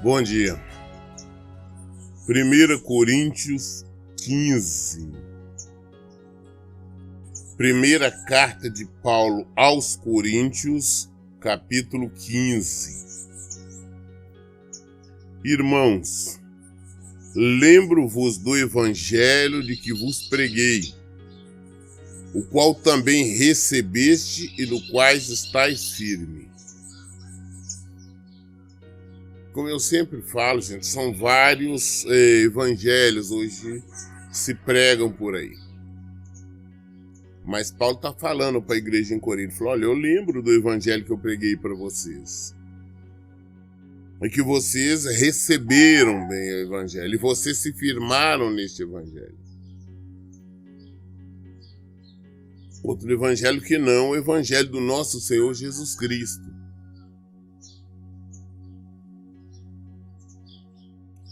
Bom dia. 1 Coríntios 15. Primeira carta de Paulo aos Coríntios, capítulo 15. Irmãos, lembro-vos do evangelho de que vos preguei, o qual também recebeste e no quais estáis firmes. Como eu sempre falo, gente, são vários evangelhos hoje que se pregam por aí. Mas Paulo está falando para a igreja em Corinto, falou, olha, eu lembro do evangelho que eu preguei para vocês. E que vocês receberam bem o evangelho, e vocês se firmaram neste evangelho. Outro evangelho que não, o evangelho do nosso Senhor Jesus Cristo.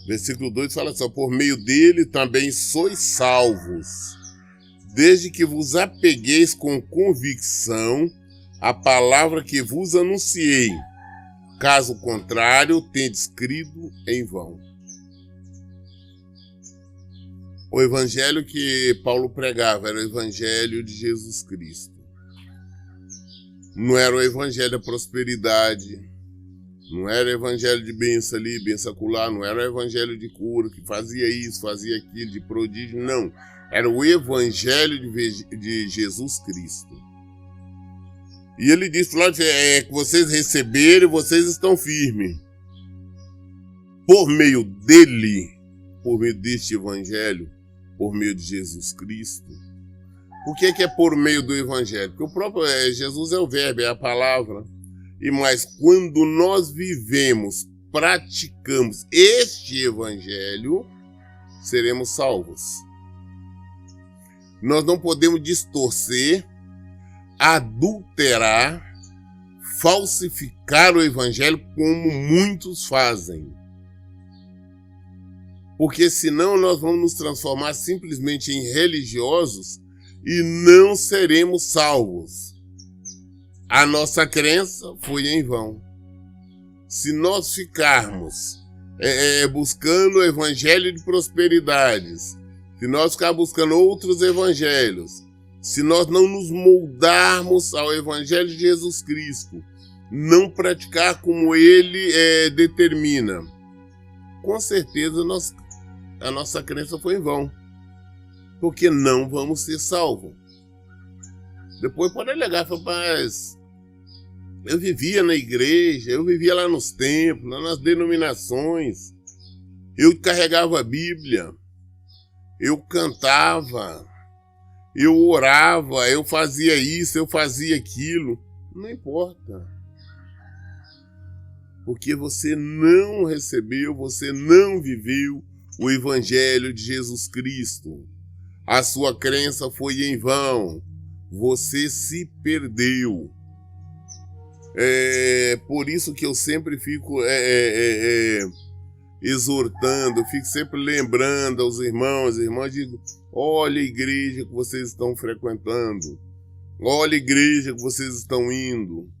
Versículo 2 fala assim, por meio dele também sois salvos, desde que vos apegueis com convicção à palavra que vos anunciei. Caso contrário, tendes crido em vão. O evangelho que Paulo pregava era o evangelho de Jesus Cristo. Não era o evangelho da prosperidade, não era o evangelho de bênção ali, bênção acolá, não era o evangelho de cura, que fazia isso, fazia aquilo, de prodígio, não. Era o evangelho de Jesus Cristo. E ele disse lá que vocês receberam e vocês estão firmes. Por meio dele, por meio deste evangelho, por meio de Jesus Cristo. Por que é por meio do evangelho? Porque o próprio Jesus é o verbo, é a palavra. E mais, quando nós vivemos, praticamos este evangelho, seremos salvos. Nós não podemos distorcer, adulterar, falsificar o evangelho como muitos fazem. Porque senão nós vamos nos transformar simplesmente em religiosos e não seremos salvos. A nossa crença foi em vão. Se nós ficarmos buscando o evangelho de prosperidades, se nós ficarmos buscando outros evangelhos, se nós não nos moldarmos ao evangelho de Jesus Cristo, não praticar como ele determina, com certeza a nossa crença foi em vão, porque não vamos ser salvos. Depois pode alegar, mas eu vivia na igreja, eu vivia lá nos templos, lá nas denominações, eu carregava a Bíblia, eu cantava, eu orava, eu fazia isso, eu fazia aquilo. Não importa. Porque você não recebeu, você não viveu o evangelho de Jesus Cristo. A sua crença foi em vão. Você se perdeu. Por isso que eu sempre fico exortando, eu fico sempre lembrando aos irmãos, digo, olha a igreja que vocês estão frequentando, olha a igreja que vocês estão indo,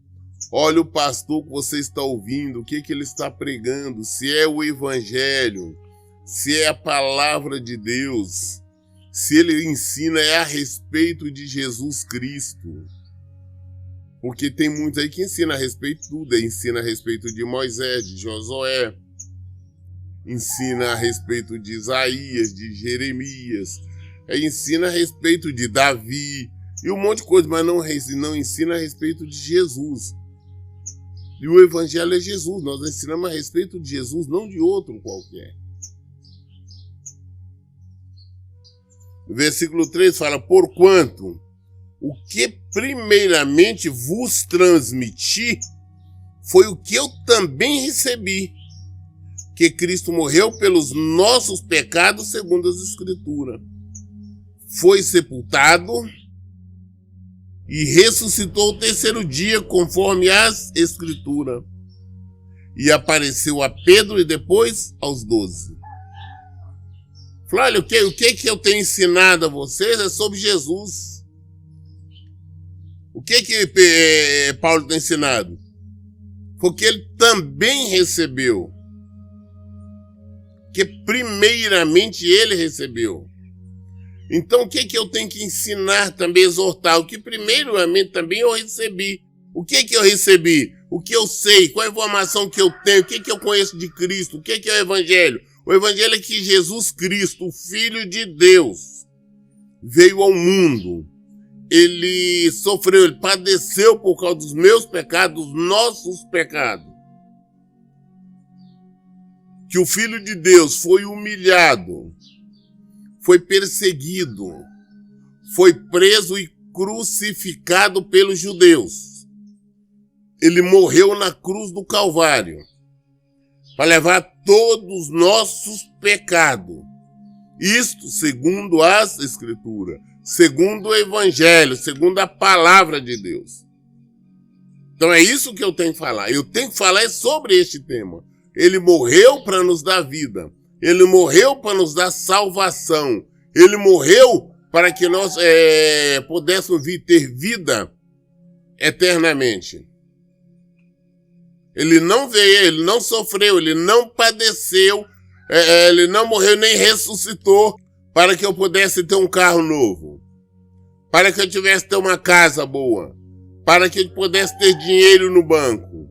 olha o pastor que você está ouvindo, o que ele está pregando, se é o evangelho, se é a palavra de Deus, se ele ensina a respeito de Jesus Cristo. Porque tem muitos aí que ensinam a respeito de tudo, ensina a respeito de Moisés, de Josué, ensina a respeito de Isaías, de Jeremias, ensina a respeito de Davi e um monte de coisa, mas não ensina a respeito de Jesus. E o evangelho é Jesus, nós ensinamos a respeito de Jesus, não de outro qualquer. O versículo 3 fala, porquanto o que primeiramente vos transmiti foi o que eu também recebi, que Cristo morreu pelos nossos pecados segundo as Escrituras, foi sepultado e ressuscitou o terceiro dia conforme as Escrituras, e apareceu a Pedro e depois aos 12. Falou, olha, o que eu tenho ensinado a vocês é sobre Jesus. O que Paulo tem ensinado? Porque ele também recebeu. Que primeiramente ele recebeu. Então o que eu tenho que ensinar também, exortar? O que primeiramente também eu recebi. O que eu recebi? O que eu sei? Qual a informação que eu tenho? O que eu conheço de Cristo? O que é o Evangelho? O Evangelho é que Jesus Cristo, o Filho de Deus, veio ao mundo. Ele sofreu, ele padeceu por causa dos meus pecados, dos nossos pecados. Que o Filho de Deus foi humilhado, foi perseguido, foi preso e crucificado pelos judeus. Ele morreu na cruz do Calvário para levar todos os nossos pecados. Isto segundo as Escrituras, segundo o Evangelho, segundo a palavra de Deus. Então é isso que eu tenho que falar. Eu tenho que falar sobre este tema. Ele morreu para nos dar vida. Ele morreu para nos dar salvação. Ele morreu para que nós pudéssemos ter vida eternamente. Ele não veio, ele não sofreu, ele não padeceu, ele não morreu nem ressuscitou para que eu pudesse ter um carro novo, para que eu tivesse ter uma casa boa, para que eu pudesse ter dinheiro no banco,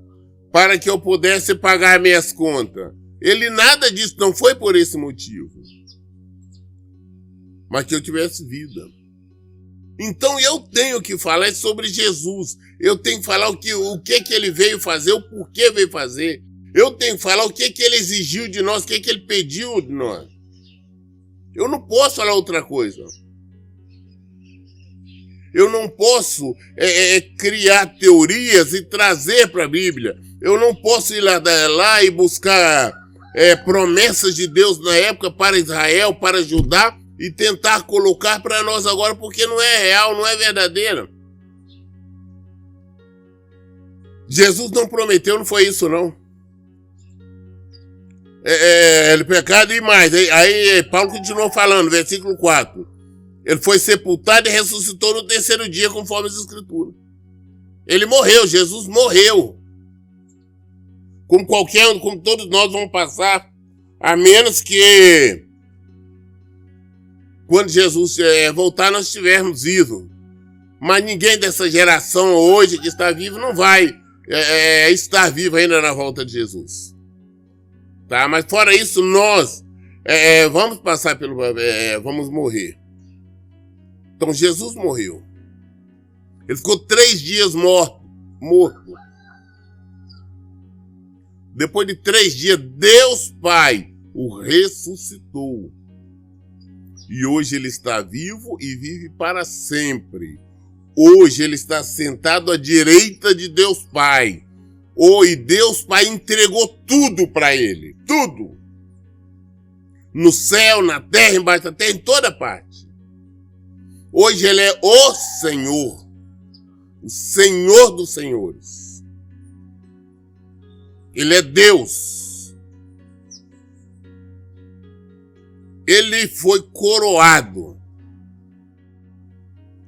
para que eu pudesse pagar minhas contas. Ele nada disso, não foi por esse motivo, mas que eu tivesse vida. Então eu tenho que falar sobre Jesus. Eu tenho que falar o que ele veio fazer, o porquê veio fazer. Eu tenho que falar o que ele exigiu de nós, o que ele pediu de nós. Eu não posso falar outra coisa. Eu não posso criar teorias e trazer para a Bíblia. Eu não posso ir lá e buscar promessas de Deus na época para Israel, para Judá, e tentar colocar para nós agora, porque não é real, não é verdadeiro. Jesus não prometeu, não foi isso não. Ele pecado e mais. Aí Paulo continuou falando, versículo 4. Ele foi sepultado e ressuscitou no terceiro dia, conforme as Escrituras. Ele morreu, Jesus morreu. Como todos nós vamos passar, a menos que quando Jesus voltar, nós estivermos vivos. Mas ninguém dessa geração hoje que está vivo não vai estar vivo ainda na volta de Jesus. Tá? Mas fora isso, nós vamos passar vamos morrer. Então Jesus morreu. Ele ficou 3 dias morto. Depois de 3 dias, Deus Pai o ressuscitou. E hoje ele está vivo e vive para sempre. Hoje ele está sentado à direita de Deus Pai. E Deus Pai entregou tudo para ele. Tudo. No céu, na terra, embaixo da terra, em toda parte. Hoje ele é o Senhor. O Senhor dos senhores. Ele é Deus. Ele foi coroado.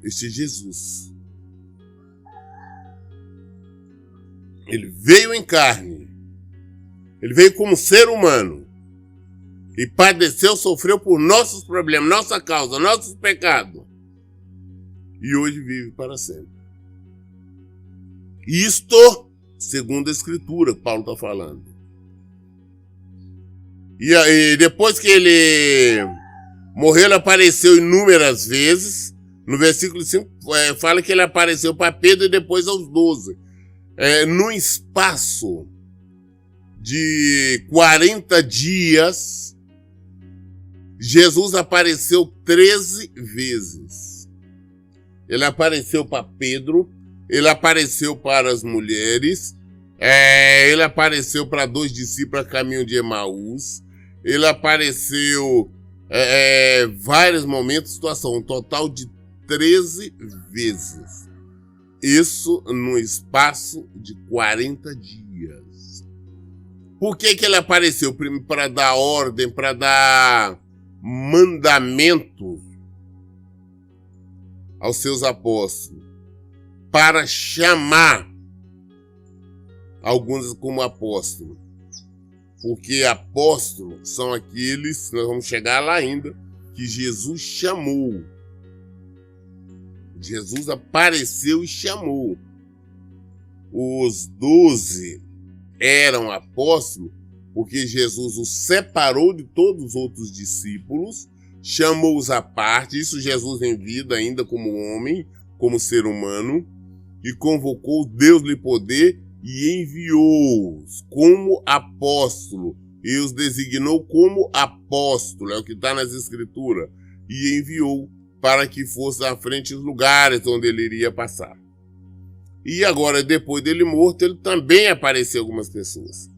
Este Jesus. Ele veio em carne. Ele veio como ser humano. E padeceu, sofreu por nossos problemas, nossa causa, nossos pecados. E hoje vive para sempre. Isto, segundo a Escritura, que Paulo está falando. E aí, depois que ele morreu, ele apareceu inúmeras vezes. No versículo 5, fala que ele apareceu para Pedro e depois aos 12. Num espaço de 40 dias, Jesus apareceu 13 vezes. Ele apareceu para Pedro, ele apareceu para as mulheres, ele apareceu para 2 discípulos a caminho de Emaús, ele apareceu vários momentos, situação, um total de 13 vezes. Isso num espaço de 40 dias. Por que ele apareceu? Para dar ordem, para dar mandamento aos seus apóstolos para chamar alguns como apóstolos. Porque apóstolos são aqueles, nós vamos chegar lá ainda, que Jesus chamou. Jesus apareceu e chamou. Os 12 eram apóstolos porque Jesus os separou de todos os outros discípulos, chamou-os à parte, isso Jesus em vida ainda como homem, como ser humano, e convocou, deu-lhe poder e enviou-os como apóstolo, e os designou como apóstolo, é o que está nas Escrituras, e enviou para que fosse à frente dos lugares onde ele iria passar. E agora, depois dele morto, ele também apareceu a algumas pessoas.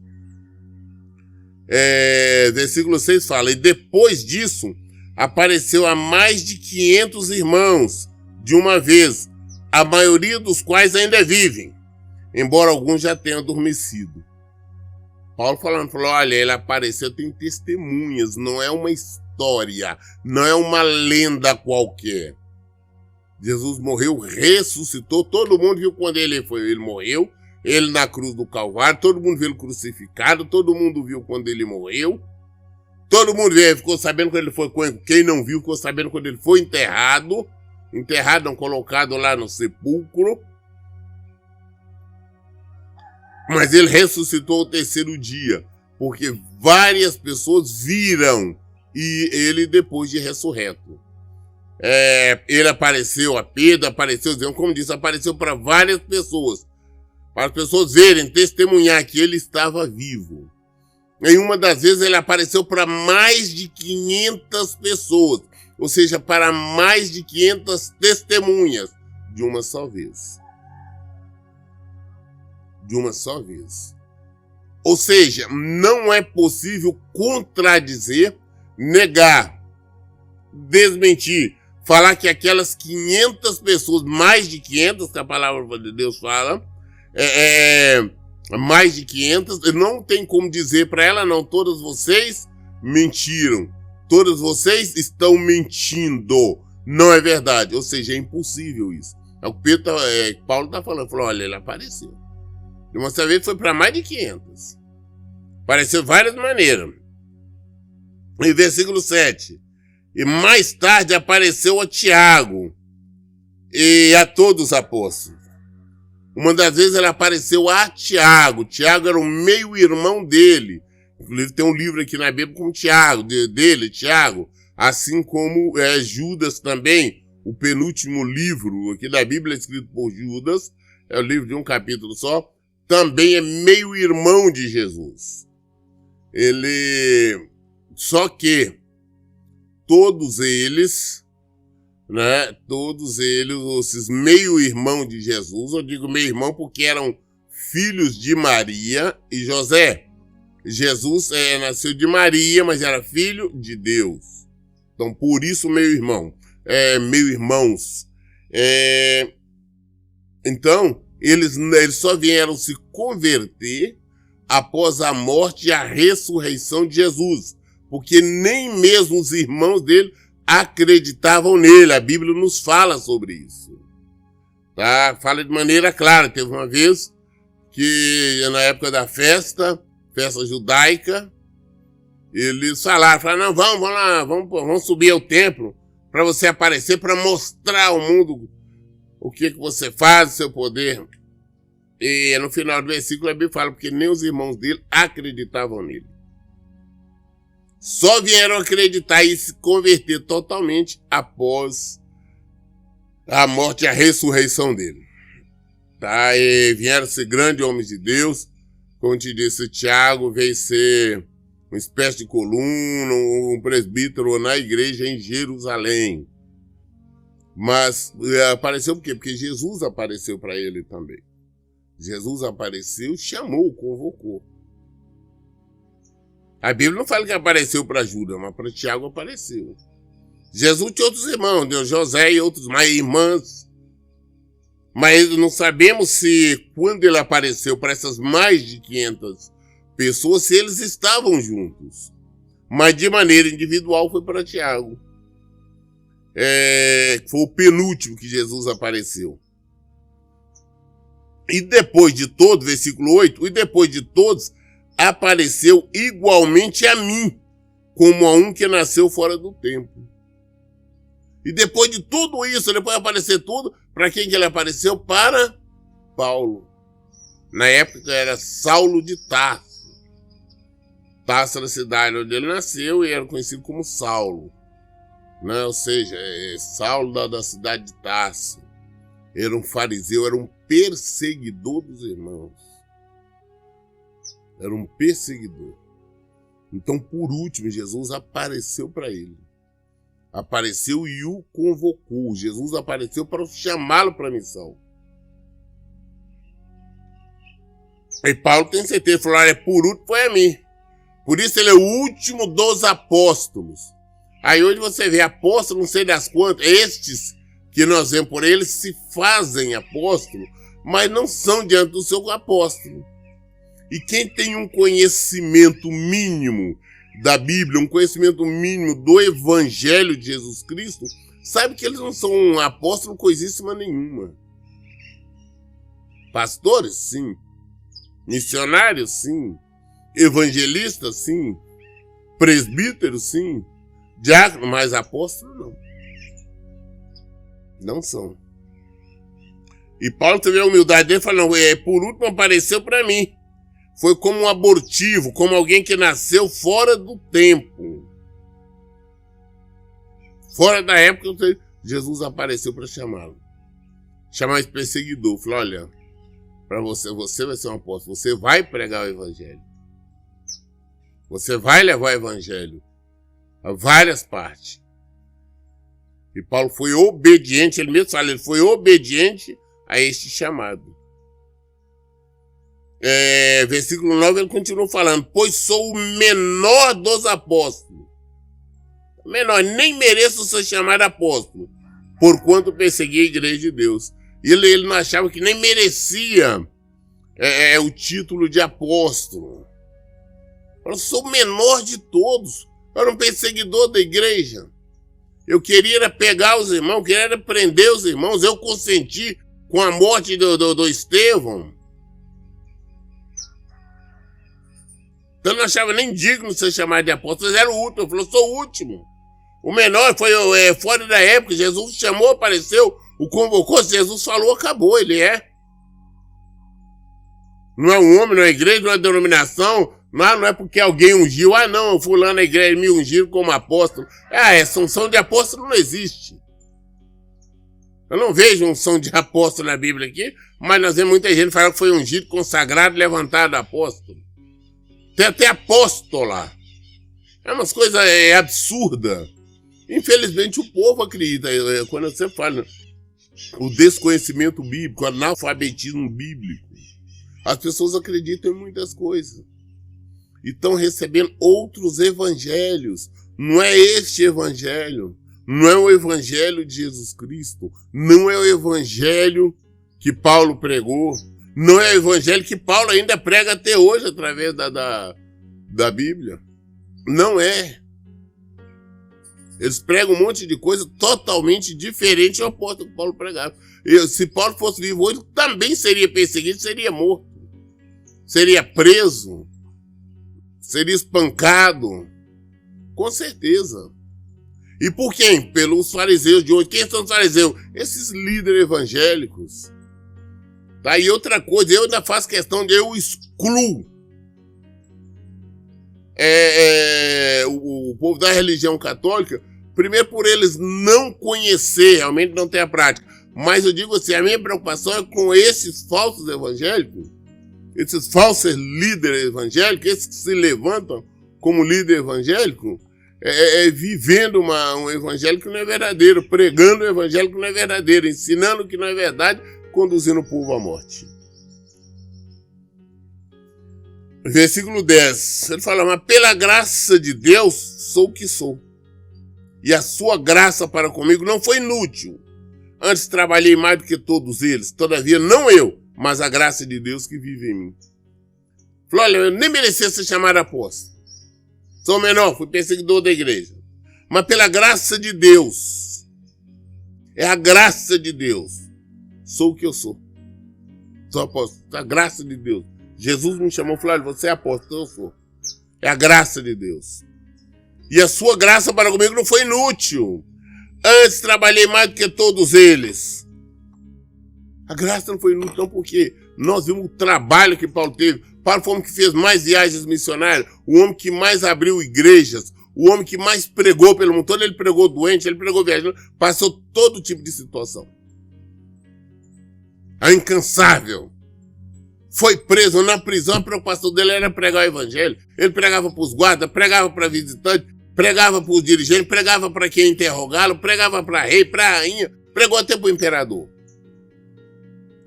Versículo 6 fala, e depois disso, apareceu a mais de 500 irmãos, de uma vez, a maioria dos quais ainda vivem, embora alguns já tenham adormecido. Paulo falou, olha, ele apareceu, tem testemunhas, não é uma história, não é uma lenda qualquer. Jesus morreu, ressuscitou, todo mundo viu quando ele morreu, ele na cruz do Calvário, todo mundo viu ele crucificado, todo mundo viu quando ele morreu, todo mundo viu, ficou sabendo quando ele foi, quem não viu ficou sabendo quando ele foi enterrado não, colocado lá no sepulcro, mas ele ressuscitou ao terceiro dia, porque várias pessoas viram e ele depois de ressurreto. Ele apareceu a Pedro, apareceu, como disse, apareceu para várias pessoas, para as pessoas verem, testemunhar que ele estava vivo. Em uma das vezes ele apareceu para mais de 500 pessoas, ou seja, para mais de 500 testemunhas, de uma só vez. De uma só vez. Ou seja, não é possível contradizer, negar, desmentir, falar que aquelas 500 pessoas, mais de 500, que a palavra de Deus fala, mais de 500, não tem como dizer para ela, não, todas vocês mentiram, todas vocês estão mentindo, não é verdade, ou seja, é impossível isso. É o que Paulo está falando, falou, olha, ele apareceu. De uma vez foi para mais de 500. Apareceu de várias maneiras. Em versículo 7, e mais tarde apareceu a Tiago e a todos os apóstolos. Uma das vezes ele apareceu a Tiago. Tiago era o meio-irmão dele. Inclusive tem um livro aqui na Bíblia com Tiago, dele, Tiago. Assim como Judas também, o penúltimo livro aqui da Bíblia escrito por Judas, é o livro de um capítulo só, também é meio-irmão de Jesus. Só que todos eles, esses meio-irmãos de Jesus, eu digo meio-irmão porque eram filhos de Maria e José. Jesus nasceu de Maria, mas era filho de Deus. Então, por isso meio-irmão, meio-irmãos. Então, eles só vieram se converter após a morte e a ressurreição de Jesus, porque nem mesmo os irmãos dele acreditavam nele. A Bíblia nos fala sobre isso. Tá? Fala de maneira clara. Teve uma vez que, na época da festa judaica, eles falaram, não, vamos lá, vamos subir ao templo para você aparecer, para mostrar ao mundo o que você faz, o seu poder. E no final do versículo a Bíblia fala, porque nem os irmãos dele acreditavam nele. Só vieram acreditar e se converter totalmente após a morte e a ressurreição dele. Tá? E vieram ser grandes homens de Deus. Como te disse, Tiago veio ser uma espécie de coluna, um presbítero na igreja em Jerusalém. Mas apareceu por quê? Porque Jesus apareceu para ele também. Jesus apareceu, chamou, convocou. A Bíblia não fala que apareceu para Judas, mas para Tiago apareceu. Jesus tinha outros irmãos, José e outros mais irmãs. Mas não sabemos se, quando ele apareceu para essas mais de 500 pessoas, se eles estavam juntos. Mas de maneira individual foi para Tiago. Foi o penúltimo que Jesus apareceu. E depois de todos, versículo 8, e depois de todos, apareceu igualmente a mim, como a um que nasceu fora do tempo. E depois de tudo isso, depois de aparecer tudo, para quem que ele apareceu? Para Paulo. Na época era Saulo de Tarso. Tarso era a cidade onde ele nasceu e era conhecido como Saulo. Né? Ou seja, Saulo da cidade de Tarso. Era um fariseu, era um perseguidor dos irmãos. Era um perseguidor. Então, por último, Jesus apareceu para ele. Apareceu e o convocou. Jesus apareceu para chamá-lo para a missão. E Paulo tem certeza, falou, por último foi a mim. Por isso ele é o último dos apóstolos. Aí hoje você vê apóstolo, não sei das quantas, estes que nós vemos por eles se fazem apóstolo, mas não são diante do seu apóstolo. E quem tem um conhecimento mínimo da Bíblia, um conhecimento mínimo do Evangelho de Jesus Cristo, sabe que eles não são um apóstolo coisíssima nenhuma. Pastores, sim. Missionários, sim. Evangelistas, sim. Presbíteros, sim. Diácono, mas apóstolo, não. Não são. E Paulo teve a humildade dele e falou, por último apareceu para mim. Foi como um abortivo, como alguém que nasceu fora do tempo. Fora da época, Jesus apareceu para chamá-lo. Chamar esse perseguidor. Falou, olha, para você vai ser um apóstolo. Você vai pregar o evangelho. Você vai levar o evangelho a várias partes. E Paulo foi obediente, ele mesmo fala, ele foi obediente a este chamado. Versículo 9, ele continua falando, pois sou o menor dos apóstolos. Menor, nem mereço ser chamado apóstolo, porquanto persegui a igreja de Deus. E ele não achava que nem merecia o título de apóstolo. Eu sou o menor de todos, eu era um perseguidor da igreja. Eu queria pegar os irmãos, eu queria prender os irmãos, eu consenti com a morte do Estevão. Então eu não achava nem digno de ser chamado de apóstolo, mas era o último. Eu falei, eu sou o último. O menor foi fora da época, Jesus chamou, apareceu, o convocou, Jesus falou, acabou, ele é. Não é um homem, não é igreja, não é denominação, não é porque alguém ungiu, não, fulano na igreja me ungiu como apóstolo. Essa unção de apóstolo não existe. Eu não vejo unção de apóstolo na Bíblia aqui, mas nós vemos muita gente falando que foi ungido, consagrado, levantado apóstolo. Tem até apóstola. É umas coisas absurdas. Infelizmente o povo acredita. Quando você fala o desconhecimento bíblico, o analfabetismo bíblico, as pessoas acreditam em muitas coisas. E estão recebendo outros evangelhos. Não é este evangelho. Não é o evangelho de Jesus Cristo. Não é o evangelho que Paulo pregou. Não é o evangelho que Paulo ainda prega até hoje através da Bíblia. Não é. Eles pregam um monte de coisa totalmente diferente ao apóstolo que Paulo pregava. Se Paulo fosse vivo hoje, também seria perseguido, seria morto. Seria preso. Seria espancado. Com certeza. E por quem? Pelos fariseus de hoje. Quem são os fariseus? Esses líderes evangélicos. Tá? E outra coisa, eu ainda faço questão de eu excluo o povo da religião católica, primeiro por eles não conhecer, realmente não ter a prática. Mas eu digo assim, a minha preocupação é com esses falsos evangélicos, esses falsos líderes evangélicos, esses que se levantam como líder evangélico, vivendo um evangelho que não é verdadeiro, pregando o evangelho que não é verdadeiro, ensinando o que não é verdade, conduzindo o povo à morte. Versículo 10, ele fala, mas pela graça de Deus sou o que sou. E a sua graça para comigo não foi inútil. Antes trabalhei mais do que todos eles, todavia não eu, mas a graça de Deus que vive em mim. Falou, olha, eu nem merecia ser chamado apóstolo. Sou menor, fui perseguidor da igreja. Mas pela graça de Deus, é a graça de Deus, sou o que eu sou. Sou apóstolo, a graça de Deus. Jesus me chamou e falou, você é apóstolo, eu sou. É a graça de Deus. E a sua graça para comigo não foi inútil. Antes trabalhei mais do que todos eles. A graça não foi inútil não, porque nós vimos o trabalho que Paulo teve. Paulo foi o homem que fez mais viagens missionárias, o homem que mais abriu igrejas, o homem que mais pregou pelo mundo todo. Ele pregou doente, ele pregou viajando, passou todo tipo de situação. É incansável. Foi preso na prisão, a preocupação dele era pregar o evangelho. Ele pregava para os guardas, pregava para visitantes, pregava para os dirigentes, pregava para quem interrogá-lo, pregava para rei, para rainha, pregou até para o imperador.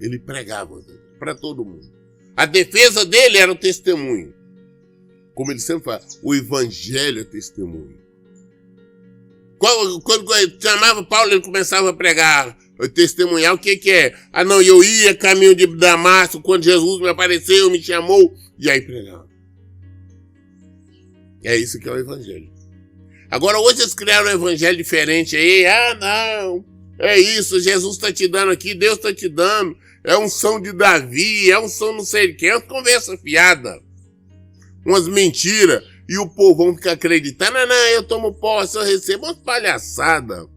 Ele pregava para todo mundo. A defesa dele era o testemunho. Como ele sempre fala, o evangelho é testemunho. Quando chamava Paulo, ele começava a pregar, testemunhar. O que é? Ah, não, eu ia caminho de Damasco, quando Jesus me apareceu, me chamou, e aí pregava. É isso que é o evangelho. Agora, hoje eles criaram um evangelho diferente aí. Ah, não, é isso, Jesus está te dando aqui, Deus está te dando. É unção de Davi, é unção não sei de quem. É uma conversa fiada. Umas mentiras. E o povo vão ficar acreditando. Não, eu tomo posse, eu recebo. Umas palhaçadas.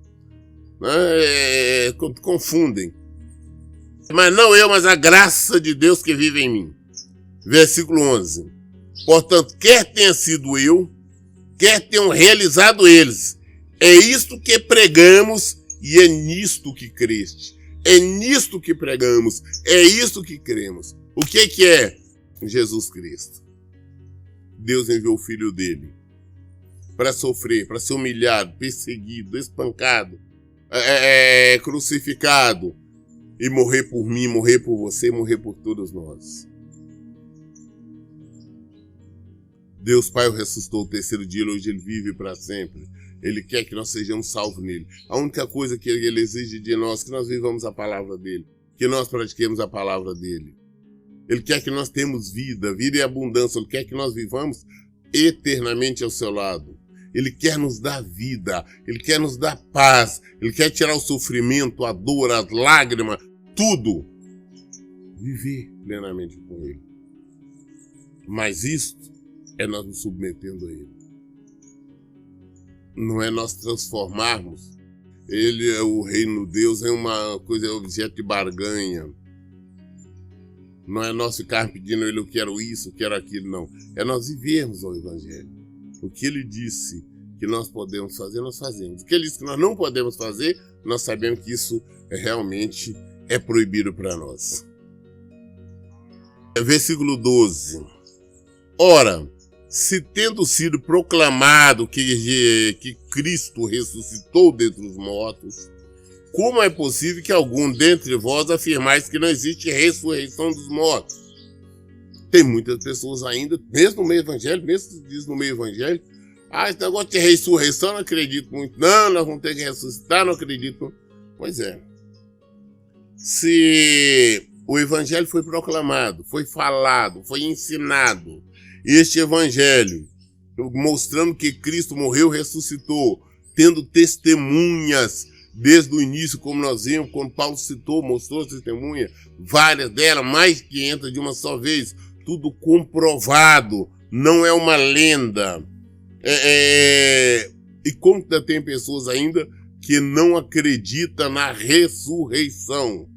Confundem. Mas não eu, mas a graça de Deus que vive em mim. Versículo 11. Portanto, quer tenha sido eu, quer tenham realizado eles. É isto que pregamos e é nisto que creste. É nisto que pregamos, é isto que cremos. O que é Jesus Cristo? Deus enviou o Filho dele para sofrer, para ser humilhado, perseguido, espancado, crucificado e morrer por mim, morrer por você, morrer por todos nós. Deus Pai o ressuscitou o terceiro dia, hoje ele vive para sempre. Ele quer que nós sejamos salvos nele. A única coisa que ele exige de nós é que nós vivamos a palavra dele, que nós pratiquemos a palavra dele. Ele quer que nós tenhamos vida, vida e abundância. Ele quer que nós vivamos eternamente ao seu lado. Ele quer nos dar vida, ele quer nos dar paz, ele quer tirar o sofrimento, a dor, as lágrimas, tudo. Viver plenamente com ele. Mas isto é nós nos submetendo a ele. Não é nós transformarmos. Ele é o reino de Deus, é uma coisa, é objeto de barganha. Não é nós ficar pedindo ele, eu quero isso, eu quero aquilo, não. É nós vivermos o evangelho. O que ele disse que nós podemos fazer, nós fazemos. O que ele disse que nós não podemos fazer, nós sabemos que isso realmente é proibido para nós. Versículo 12. Ora, se tendo sido proclamado que Cristo ressuscitou dentre os mortos, como é possível que algum dentre vós afirmais que não existe ressurreição dos mortos? Tem muitas pessoas ainda, mesmo no meio evangélico, mesmo diz no meio evangélico, esse negócio de ressurreição, não acredito muito. Não, nós vamos ter que ressuscitar, não acredito. Pois é. Se o evangelho foi proclamado, foi falado, foi ensinado, este evangelho, mostrando que Cristo morreu, ressuscitou, tendo testemunhas desde o início, como nós vimos, quando Paulo citou, mostrou testemunha, várias delas, mais de 500 de uma só vez, tudo comprovado, não é uma lenda. E como tem pessoas ainda que não acreditam na ressurreição?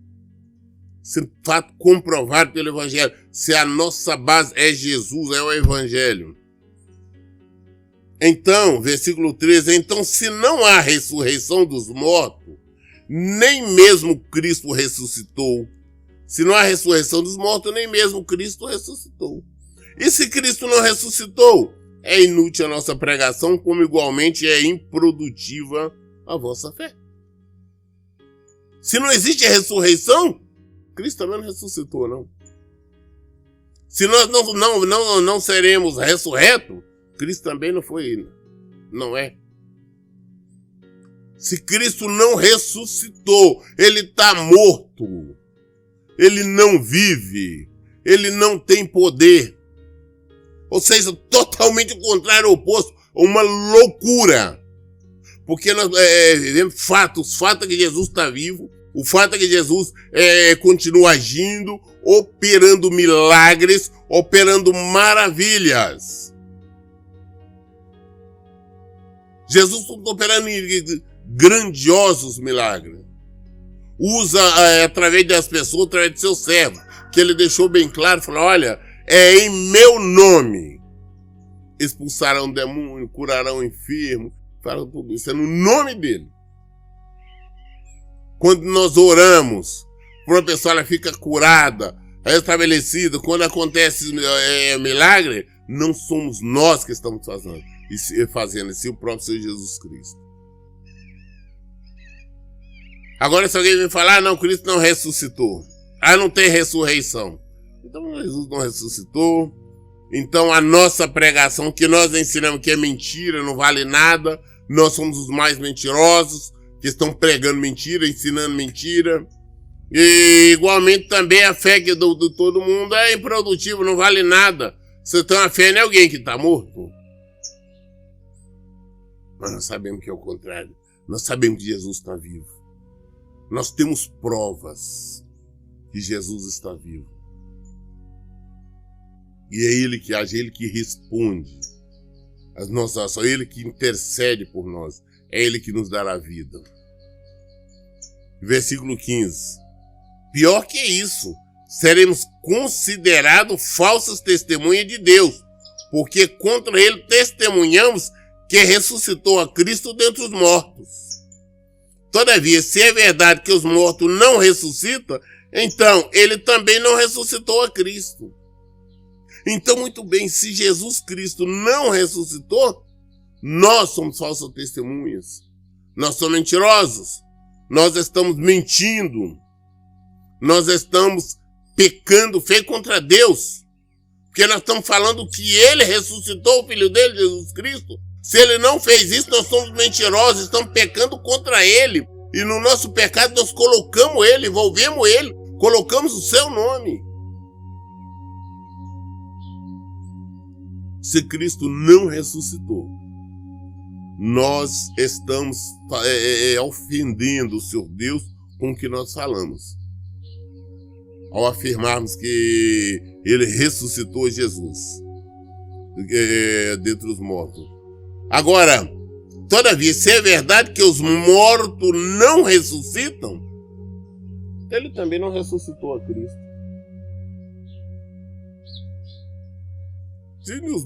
Se fato comprovado pelo evangelho, se a nossa base é Jesus, é o evangelho. Então, versículo 13, então se não há ressurreição dos mortos, nem mesmo Cristo ressuscitou. Se não há ressurreição dos mortos, nem mesmo Cristo ressuscitou. E se Cristo não ressuscitou, é inútil a nossa pregação, como igualmente é improdutiva a vossa fé. Se não existe ressurreição, Cristo também não ressuscitou, não. Se nós não seremos ressurretos, Cristo também não foi, não é. Se Cristo não ressuscitou, ele está morto. Ele não vive. Ele não tem poder. Ou seja, totalmente o contrário, oposto, uma loucura. Porque nós vivemos fatos. O fato é que Jesus está vivo, o fato é que Jesus continua agindo, operando milagres, operando maravilhas. Jesus está operando grandiosos milagres. Usa através das pessoas, através de seus servos, que ele deixou bem claro, falou, olha, é em meu nome. Expulsarão demônio, curarão enfermo, farão tudo isso, é no nome dele. Quando nós oramos, quando a pessoa ela fica curada, restabelecida, quando acontece milagre, não somos nós que estamos fazendo isso, o próprio Senhor Jesus Cristo. Agora, se alguém me falar, não, Cristo não ressuscitou. Não tem ressurreição. Então, Jesus não ressuscitou. Então, a nossa pregação, que nós ensinamos que é mentira, não vale nada. Nós somos os mais mentirosos, que estão pregando mentira, ensinando mentira. E, igualmente, também a fé de todo mundo é improdutiva, não vale nada. Você tem uma fé em alguém que está morto. Mas nós sabemos que é o contrário. Nós sabemos que Jesus está vivo. Nós temos provas que Jesus está vivo. E é Ele que age, é Ele que responde às nossas ações, é Ele que intercede por nós, é Ele que nos dará vida. Versículo 15. Pior que isso, seremos considerados falsas testemunhas de Deus, porque contra Ele testemunhamos que ressuscitou a Cristo dentre os mortos. Todavia, se é verdade que os mortos não ressuscitam, então ele também não ressuscitou a Cristo. Então, muito bem, se Jesus Cristo não ressuscitou, nós somos falsas testemunhas. Nós somos mentirosos. Nós estamos mentindo. Nós estamos pecando feio contra Deus. Porque nós estamos falando que ele ressuscitou o Filho dele, Jesus Cristo. Se ele não fez isso, nós somos mentirosos, estamos pecando contra ele. E no nosso pecado nós colocamos ele, envolvemos ele, colocamos o seu nome. Se Cristo não ressuscitou, nós estamos ofendendo o Senhor Deus com o que nós falamos. Ao afirmarmos que ele ressuscitou Jesus dentre os mortos. Agora, todavia, se é verdade que os mortos não ressuscitam, ele também não ressuscitou a Cristo. Se os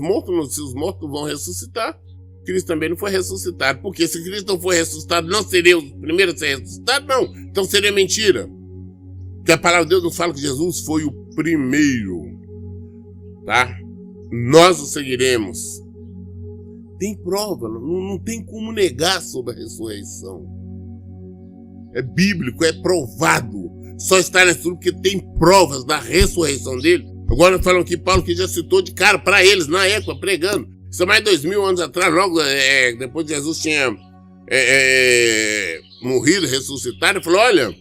mortos vão ressuscitar, Cristo também não foi ressuscitado. Porque se Cristo não foi ressuscitado, não seria o primeiro a ser ressuscitado? Não. Então seria mentira. Porque a palavra de Deus nos fala que Jesus foi o primeiro. Tá? Nós o seguiremos. Tem prova, não tem como negar sobre a ressurreição. É bíblico, é provado. Só está na Escritura porque tem provas da ressurreição dele. Agora falam que Paulo que já citou de cara para eles, na época, pregando. Isso é mais de 2000 anos atrás, logo depois de Jesus tinha morrido, ressuscitado. Ele falou, olha,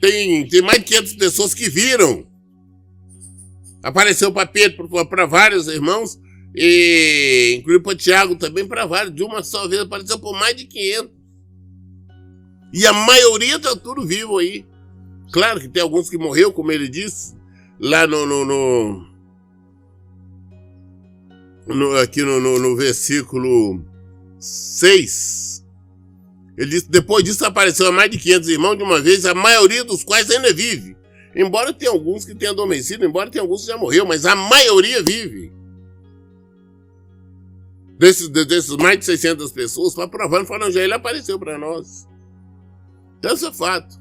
tem mais de 500 pessoas que viram. Apareceu para Pedro, para vários irmãos, e incluiu para Tiago também, para vários. De uma só vez apareceu por mais de 500. E a maioria está tudo vivo aí. Claro que tem alguns que morreu, como ele disse, lá aqui no versículo 6. Ele disse, depois disso apareceu mais de 500 irmãos de uma vez, a maioria dos quais ainda vive. Embora tenha alguns que tenham adormecido, embora tenha alguns que já morreu, mas a maioria vive. Desses mais de 600 pessoas, para provar, falando, já ele apareceu para nós. Então, isso é fato.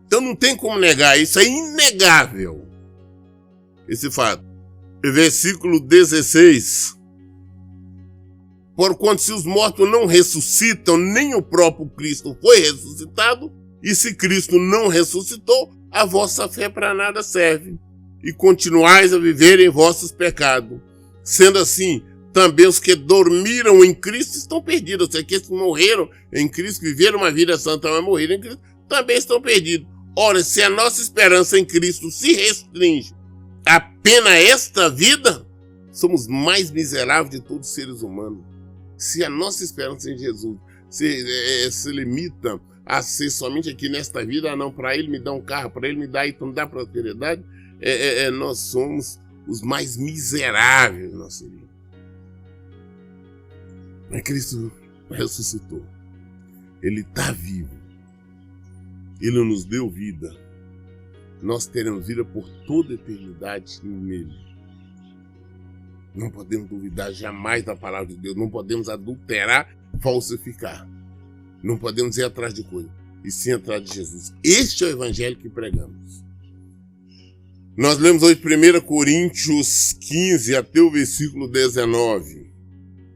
Então, não tem como negar, isso é inegável, esse fato. Versículo 16. Porquanto se os mortos não ressuscitam, nem o próprio Cristo foi ressuscitado, e se Cristo não ressuscitou, a vossa fé para nada serve, e continuais a viver em vossos pecados. Sendo assim, também os que dormiram em Cristo estão perdidos. Ou seja, que que morreram em Cristo, viveram uma vida santa, mas morreram em Cristo, também estão perdidos. Ora, se a nossa esperança em Cristo se restringe apenas a esta vida, somos mais miseráveis de todos os seres humanos. Se a nossa esperança em Jesus se limita a ser somente aqui nesta vida, não, para ele me dar um carro, para ele me dar então dar prosperidade, nós somos os mais miseráveis, nós seríamos. Mas Cristo ressuscitou. Ele está vivo. Ele nos deu vida. Nós teremos vida por toda a eternidade nele. Não podemos duvidar jamais da palavra de Deus. Não podemos adulterar, falsificar. Não podemos ir atrás de coisa, e sim atrás de Jesus. Este é o evangelho que pregamos. Nós lemos hoje 1 Coríntios 15 até o versículo 19.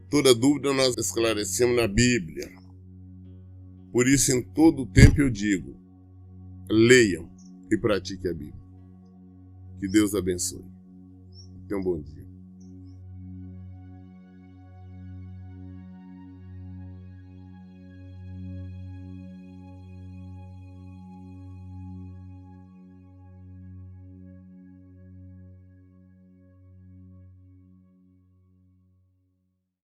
Toda dúvida nós esclarecemos na Bíblia. Por isso, em todo o tempo eu digo, leiam e pratiquem a Bíblia. Que Deus abençoe. Tenha um bom dia.